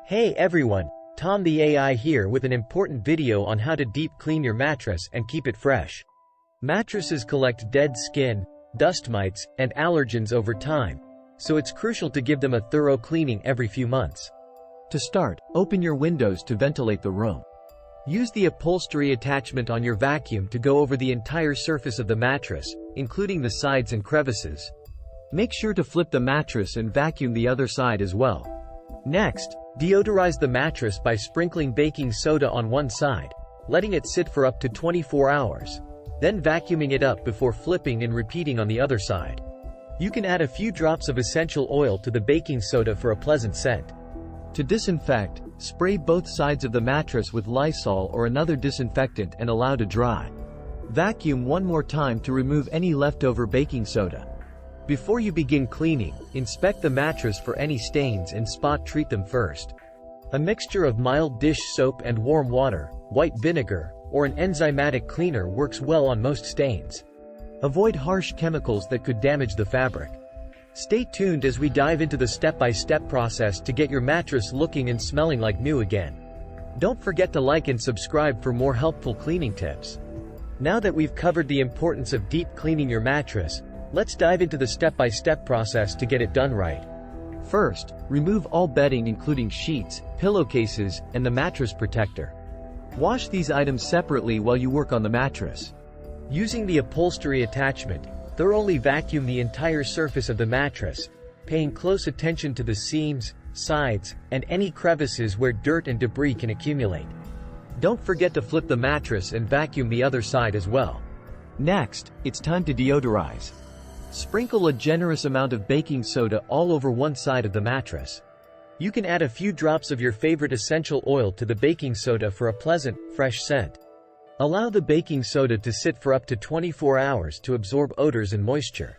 Hey everyone, Tom the AI here with an important video on how to deep clean your mattress and keep it fresh. Mattresses collect dead skin, dust mites, and allergens over time, so it's crucial to give them a thorough cleaning every few months. To start, open your windows to ventilate the room. Use the upholstery attachment on your vacuum to go over the entire surface of the mattress, including the sides and crevices. Make sure to flip the mattress and vacuum the other side as well. Next, deodorize the mattress by sprinkling baking soda on one side, letting it sit for up to 24 hours. Then vacuuming it up before flipping and repeating on the other side. You can add a few drops of essential oil to the baking soda for a pleasant scent. To disinfect, spray both sides of the mattress with Lysol or another disinfectant and allow to dry. Vacuum one more time to remove any leftover baking soda. Before you begin cleaning, inspect the mattress for any stains and spot treat them first. A mixture of mild dish soap and warm water, white vinegar, or an enzymatic cleaner works well on most stains. Avoid harsh chemicals that could damage the fabric. Stay tuned as we dive into the step-by-step process to get your mattress looking and smelling like new again. Don't forget to like and subscribe for more helpful cleaning tips. Now that we've covered the importance of deep cleaning your mattress, let's dive into the step-by-step process to get it done right. First, remove all bedding including sheets, pillowcases, and the mattress protector. Wash these items separately while you work on the mattress. Using the upholstery attachment, thoroughly vacuum the entire surface of the mattress, paying close attention to the seams, sides, and any crevices where dirt and debris can accumulate. Don't forget to flip the mattress and vacuum the other side as well. Next, it's time to deodorize. Sprinkle a generous amount of baking soda all over one side of the mattress. You can add a few drops of your favorite essential oil to the baking soda for a pleasant, fresh scent. Allow the baking soda to sit for up to 24 hours to absorb odors and moisture.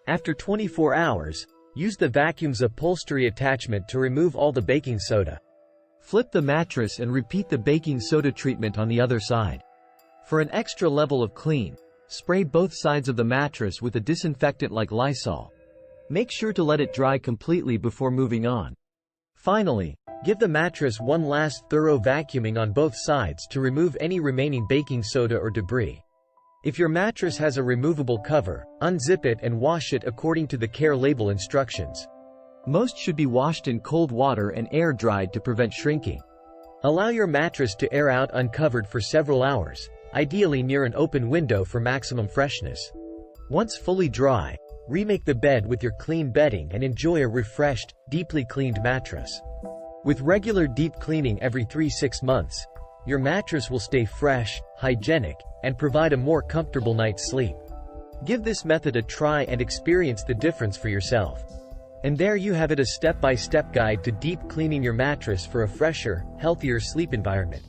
After 24 hours, use the vacuum's upholstery attachment to remove all the baking soda. Flip the mattress and repeat the baking soda treatment on the other side. For an extra level of clean, spray both sides of the mattress with a disinfectant like Lysol. Make sure to let it dry completely before moving on. Finally, give the mattress one last thorough vacuuming on both sides to remove any remaining baking soda or debris. If your mattress has a removable cover, unzip it and wash it according to the care label instructions. Most should be washed in cold water and air dried to prevent shrinking. Allow your mattress to air out uncovered for several hours, ideally near an open window for maximum freshness. Once fully dry, remake the bed with your clean bedding and enjoy a refreshed, deeply cleaned mattress. With regular deep cleaning every 3-6 months, your mattress will stay fresh, hygienic, and provide a more comfortable night's sleep. Give this method a try and experience the difference for yourself. And there you have it, a step-by-step guide to deep cleaning your mattress for a fresher, healthier sleep environment.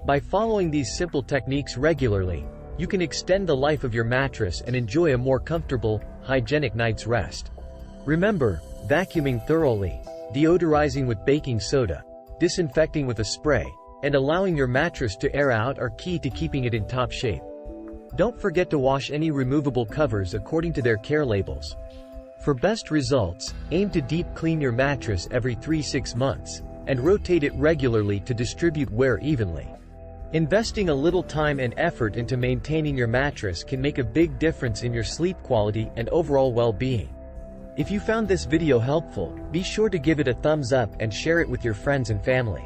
By following these simple techniques regularly, you can extend the life of your mattress and enjoy a more comfortable, hygienic night's rest. Remember, vacuuming thoroughly, deodorizing with baking soda, disinfecting with a spray, and allowing your mattress to air out are key to keeping it in top shape. Don't forget to wash any removable covers according to their care labels. For best results, aim to deep clean your mattress every 3-6 months, and rotate it regularly to distribute wear evenly. Investing a little time and effort into maintaining your mattress can make a big difference in your sleep quality and overall well-being. If you found this video helpful, be sure to give it a thumbs up and share it with your friends and family.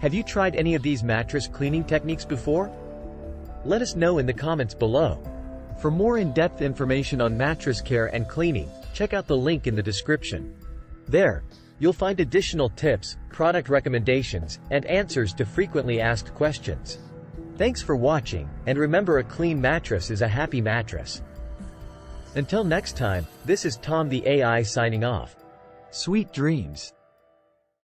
Have you tried any of these mattress cleaning techniques before? Let us know in the comments below. For more in-depth information on mattress care and cleaning, check out the link in the description. There, you'll find additional tips, product recommendations, and answers to frequently asked questions. Thanks for watching, and remember, a clean mattress is a happy mattress. Until next time, this is Tom the AI signing off. Sweet dreams.